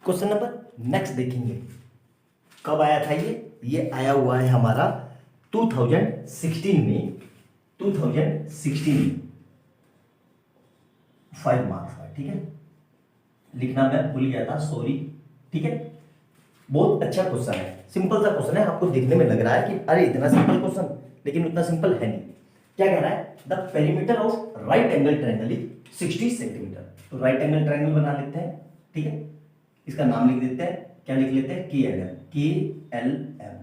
Question number next देखेंगे। कब आया था ये आया हुआ है हमारा 2016 में 5 मार्क्स का। ठीक है, लिखना मैं भूल गया था, सॉरी। ठीक है, बहुत अच्छा क्वेश्चन है, सिंपल सा क्वेश्चन है। आपको देखने में लग रहा है कि अरे इतना सिंपल क्वेश्चन, लेकिन उतना सिंपल है नहीं। क्या कह रहा है? The perimeter of right angle triangle is 60 centimetre. तो राइट एंगल ट्रायंगल बना लेते हैं। ठीक है, इसका नाम लिख देते हैं। क्या लिख लेते हैं? KLM।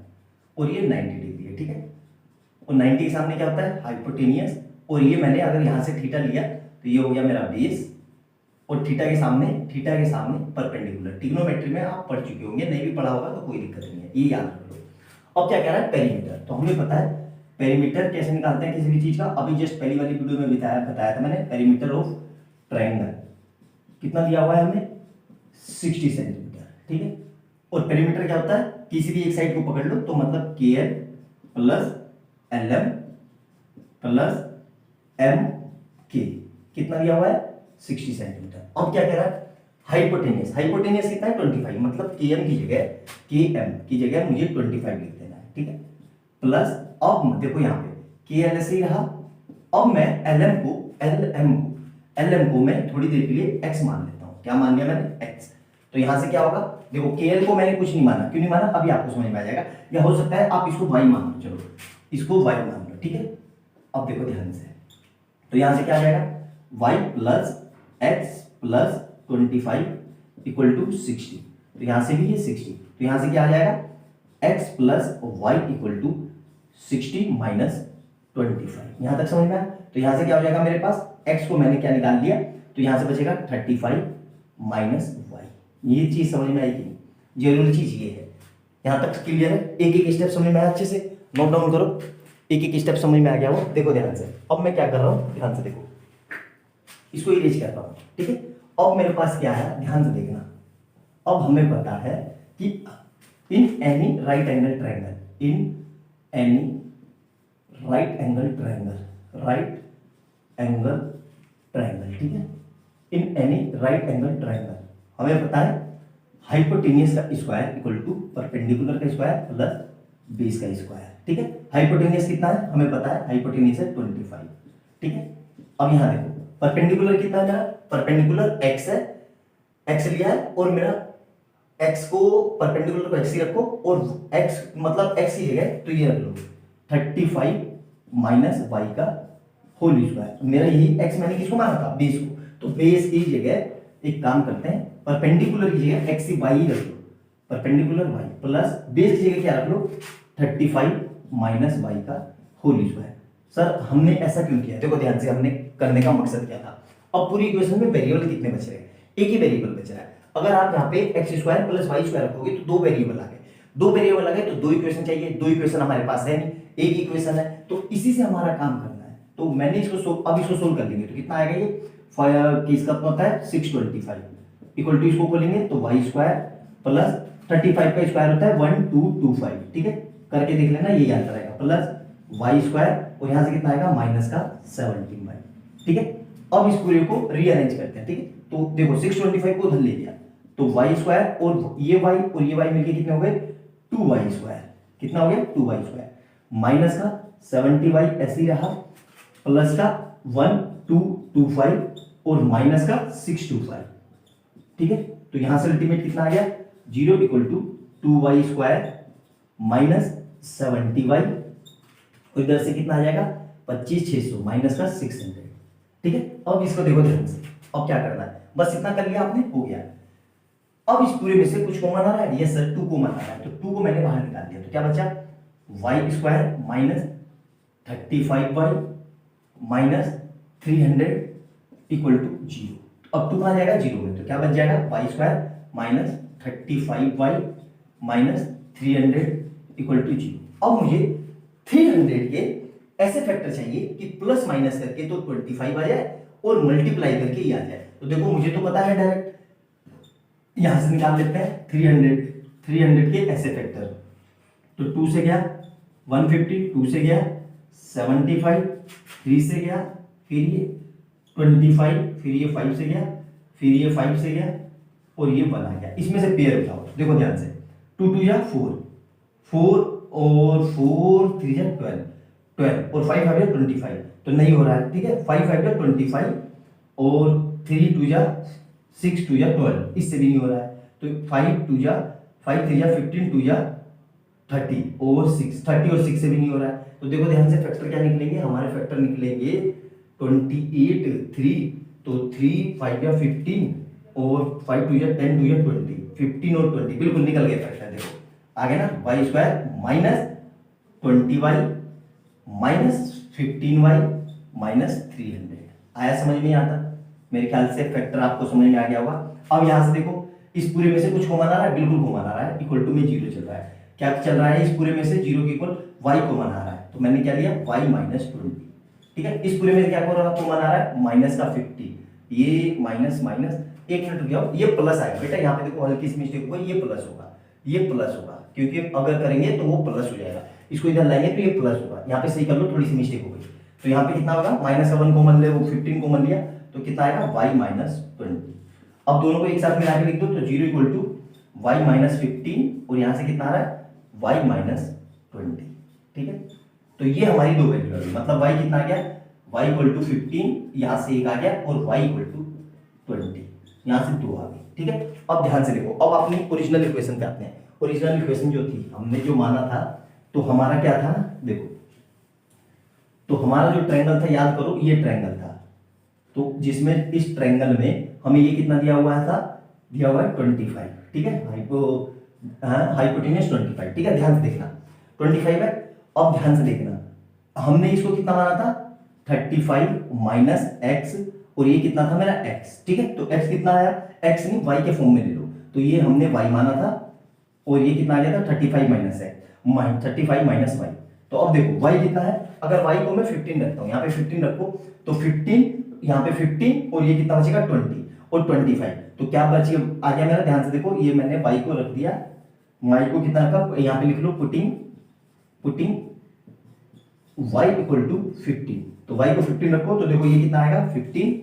और ये 90 डिग्री है। ठीक है, और 90 के सामने क्या होता है? हाइपोटेनियस। और ये मैंने अगर यहां से थीटा लिया तो ये हो गया मेरा बेस, और थीटा के सामने परपेंडिकुलर। ट्रिग्नोमेट्री में आप पढ़ चुके होंगे, नहीं भी पढ़ा होगा तो कोई दिक्कत नहीं है, ये याद रख लो। अब क्या कह रहा है? पेरीमीटर। तो हमें पता है पेरीमीटर कैसे निकालते हैं किसी भी चीज का। अभी जस्ट पहली वाली वीडियो में बताया था मैंने। पेरीमीटर ऑफ ट्रायंगल कितना दिया हुआ है हमें? 60 सेंटीमीटर। ठीक है, और पेरीमीटर क्या होता है? किसी भी एक साइड को पकड़ लो तो मतलब KL plus LM plus MK। कितना दिया हुआ है? 60 सेंटीमीटर। अब क्या कह रहा है? हाइपोटेनियस। हाइपोटेनियस कितना है? 25। मतलब KM की जगह मुझे 25 लिख देना है। ठीक है, प्लस अब देखो यहाँ पे KL ऐसे ही रहा। अब मैं LM को मैं थोड़ी देर के लिए x मान लेता हूँ। क्या मान लिया मैंने? x। तो यहां से क्या होगा? देखो KL को मैंने कुछ नहीं माना। क्यों नहीं माना? अभी आपको समझ में आ जाएगा। या हो सकता है आप इसको y मान लो। चलो इसको y मान लो। ठीक है, अब देखो ध्यान से। तो यहां से क्या आ जाएगा? y plus x plus 25 equal to 60। तो यहां से भी ये 60। तो यहां से क्या आ जाएगा? x plus y equal to 60 minus 25। यहां तक समझ में आया? तो यहां से क्या हो जाएगा मेरे पास? x को मैंने क्या निकाल लिया, तो यहां से बचेगा 35 माइनस y। ये चीज समझ में आएगी? जरूरी चीज ये है। यहां तक क्लियर है? एक एक स्टेप समझ में आया? अच्छे से नोट डाउन करो। एक एक स्टेप समझ में आ गया वो? देखो ध्यान से। अब मैं क्या कर रहा हूं, ध्यान से देखो। इसको इरेज करता हूं। ठीक है, अब मेरे पास क्या है, ध्यान से देखना। अब हमें पता है कि in any right angle triangle, ठीक है, in any right angle triangle हमें पता है हाइपोटेनियस का स्क्वायर इक्वल टू परपेंडिकुलर का स्क्वायर प्लस बेस का स्क्वायर। ठीक है, हाइपोटेनियस कितना है हमें पता है? हाइपोटेनियस है 25। ठीक है, अब यहां देखो परपेंडिकुलर कितना है मेरा? परपेंडिकुलर x है, x लिया है, और मेरा x को परपेंडिकुलर को x ही रखो, और x मतलब x ही जगह तो ये रख लो 35 माइनस y का होल स्क्वायर। मेरा यही x मैंने किसको माना था? बेस को। तो बेस की जगह एक काम करते हैं, परपेंडिकुलर की जगह x y ही रख लो, परपेंडिकुलर y प्लस बेस की जगह क्या रख लो? 35 माइनस y का होल स्क्वायर। सर हमने ऐसा क्यों किया? देखो ध्यान से, हमने करने का मकसद क्या था। अब पूरी इक्वेशन में वेरिएबल कितने बच रहे हैं? एक ही वेरिएबल बच रहा है। अगर आप यहाँ पे x square plus y square रखोगे तो दो वेरिएबल आ गए। दो वेरिएबल आ गए तो दो इक्वेशन चाहिए। दो इक्वेशन हमारे पास है नहीं, एक इक्वेशन है, तो इसी से हमारा काम करना है। तो मैंने इसको अब इसको सोल्व कर लेंगे तो कितना आएगा? ये इसका होता है 625 इक्वल टू, इसको खोलेंगे तो वाई स्क्वायर प्लस 35 का स्क्वायर होता है 1225। ठीक है, करके देख लेना, ये आंसर आएगा प्लस वाई स्क्वायर, और यहां से कितना आएगा? माइनस का 17। ठीक है, अब इस पूरे को रीअरेंज करते हैं। ठीक है, तो देखो 625 को उधर ले लिया तो वाई स्क्वायर और ये वाई मिलके कितने हो गए? 2y square. कितना हो गया? 2y स्क्वायर माइनस का 70y ऐसे ही रहा, प्लस का 1225 और माइनस का 625। ठीक है, तो यहां से अल्टीमेट कितना आ गया? 0 equal to 2y square minus 70y, और इधर से कितना आ जाएगा? 25,600 माइनस का 600। ठीक है, अब इसको देखो ध्यान से। अब क्या करना है? बस इतना कर लिया आपने, हो गया। अब इस पूरे में से कुछ कॉमन आ रहा है? यस सर, 2 कॉमन आ रहा है, तो 2 को मैंने बाहर निकाल दिया। तो क्या बचा? Y square minus 35y minus 300 equal to 0। अब 2 कहां जाएगा? 0 में, तो क्या बच जाएगा? Y square minus 35y minus 300 equal to 0। अब मुझे 300 के ऐसे फैक्टर चाहिए कि प्लस माइनस करके तो 25 आ जाए और मल्टीप्लाई करके ये आ जाए। तो देखो मुझे तो पता है डायरेक्ट, यहां से निकाल लेते हैं 300 के ऐसे फैक्टर। तो 2 से गया 150, 2 से गया 75, 3 से गया, फिर ये 25, फिर ये 5 से गया, फिर ये 5 से गया, और ये 1 आ गया। इसमें से पेयर उठाओ, देखो ध्यान से, 2 2 या 4, 4 और 4 3 या 12, 12 और 5 5 या 25, तो नहीं हो रहा है, ठीक है। 5 5 या 25 और 3 2 या 6 2 या 12, इससे भी नहीं हो रहा है, तो 5 2 या 5 3 या 15, 2 या 30 और 6, 30 और 6 से भी नहीं हो रहा है। तो देखो ध्यान से फैक्टर क्या निकलेंगे, हमारे फैक्टर निकलेंगे 28 3, तो 3 5 या 15 और 5 2 या 10, 2 या 20, 15 और 20 बिल्कुल निकल गए फैक्टर। देखो आ गया ना, y square minus 20y minus 15y minus 300। आया समझ में आता? मेरे ख्याल से फैक्टर आपको समझ में आ गया होगा। अब यहां से देखो, इस पूरे में से कुछ कॉमन आ रहा है, बिल्कुल कॉमन आ रहा है, इक्वल टू में 0 चल रहा है। क्या चल रहा है इस पूरे में से? 0 के इक्वल y कॉमन आ रहा है, तो मैंने क्या लिया, y माइनस 20, ठीक है। इस पूरे में क्या कॉमन आ रहा है, माइनस का 50, ये माइनस माइनस, एक मिनट रुक जाओ, ये प्लस आएगा बेटा, यहाँ पे देखो हल्की सी मिस्टेक होगा, ये प्लस होगा, ये प्लस होगा, क्योंकि अगर करेंगे तो वो प्लस हो जाएगा, इसको इधर लाएंगे तो ये प्लस होगा। यहाँ पे सही कर लो, थोड़ी सी मिस्टेक हो गई, तो यहाँ पे कितना होगा, माइनस का 1 कॉमन ले, वो 15 कॉमन लिया, तो कितना आएगा, y माइनस 20। अब दोनों को एक साथ मिला के लिख दो, तो 0 इक्वल टू y माइनस 15, और यहाँ से कितना आ रहा है, y माइनस 20, ठीक है। तो ये हमारी दो वैल्यू आ गई, मतलब y कितना आ गया, y इक्वल टू 15, यहाँ से एक आ गया, और y इक्वल टू 20, यहाँ से 2 आ गई, ठीक है। अब ध्यान से देखो, अब अपनी ओरिजिनल इक्वेशन पे आते हैं। ओरिजिनल इक्वेशन जो थी, हमने जो माना था, तो हमारा क्या था, देखो, तो हमारा जो ट्रायंगल था, याद करो, ये ट्रायंगल था, तो जिसमें इस ट्रायंगल में हमें ये कितना दिया हुआ था, दिया हुआ है 25, ठीक है, हाइपोटेन्यूस 25, ठीक है। ध्यान से देखना 25 है। अब ध्यान से देखना, हमने इसको कितना माना था, 35 माइनस एक्स, और ये कितना था मेरा x, ठीक है। तो x कितना आया, x नहीं, y के फॉर्म में ले लो, तो ये हमने y माना था, और ये कितना आ गया था, 35 माइनस x, 35 माइनस y। तो अब देखो y कितना है, अगर y को मैं 15 रखता हूँ, यहाँ पे 15 रखो, तो 15, यहाँ पे 15, और ये कितना बचेगा 20 और 25, तो क्या बचेगा, आ गया मेरा। ध्यान से देखो, ये मैंने y को रख दिया, y को कितना रखा, यहाँ पे लिख लो, पुटिंग y इक्वल टू 15, तो y को 15 रखो, तो देखो ये कितना आएगा 15,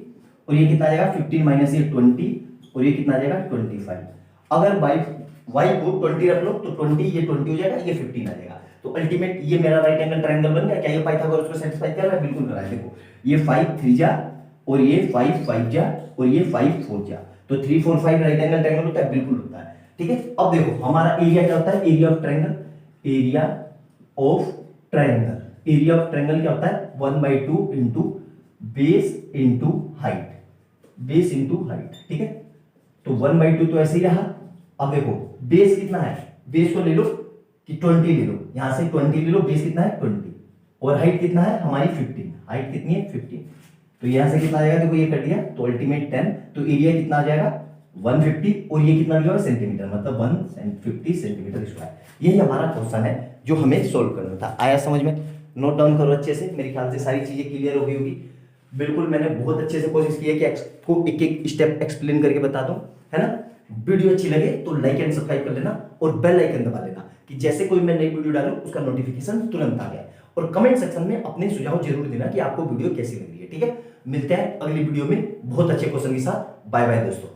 और ये कितना आ जाएगा 15 माइनस ये 20, और ये कितना आ जाएगा 25। अगर y को 20 रख लो, तो 20 ये 20 हो जाएगा, ये 15 आ जाएगा, तो अल्टीमेट ये मेरा राइट एंगल ट्रायंगल बन गया। क्या ये पाइथागोरस को सेटिस्फाई कर रहा है? बिल्कुल कर रहा है। देखो ये 5 3 जा, और ये 5 5 जा, और ये 5 4 जा, तो 3 4 5 राइट एंगल ट्रायंगल होता है, बिल्कुल होता है, ठीक है। अब देखो हमारा एरिया क्या होता है, area of triangle, area of triangle, area of triangle क्या होता है, 1/2 into base into height, base into height, ठीक है। तो 1/2 तो ऐसे ही रहा। अब देखो बेस कितना है, बेस को ले लो कि 20 ले लो, यहां से 20 ले लो, बेस कितना है 20, और हाइट कितना है हमारी 15, हाइट कितनी है 15, तो यहां से कितना आ जाएगा, देखो ये कट गया, तो अल्टीमेट 10, तो एरिया कितना आ जाएगा 150, और ये कितना दिया हुआ सेंटीमीटर, मतलब 150 सेंटीमीटर स्क्वायर। यही हमारा क्वेश्चन है जो हमें सोल्व करना था। आया समझ में? नोट डाउन करो अच्छे से, मेरे ख्याल से सारी चीजें क्लियर हो गई होगी। बिल्कुल मैंने बहुत अच्छे से कोशिश की है कि आपको एक एक स्टेप एक्सप्लेन करके बता दूं, है ना। वीडियो अच्छी लगे तो लाइक एंड सब्सक्राइब कर लेना, और बेल आइकन दबा लेना, कि जैसे कोई मैं नई वीडियो डालूं उसका नोटिफिकेशन तुरंत आ जाए। और कमेंट सेक्शन में अपने सुझाव जरूर देना कि आपको वीडियो कैसी लग रही है, ठीक है। मिलते हैं अगली वीडियो में बहुत अच्छे क्वेश्चन के साथ। बाय बाय दोस्तों।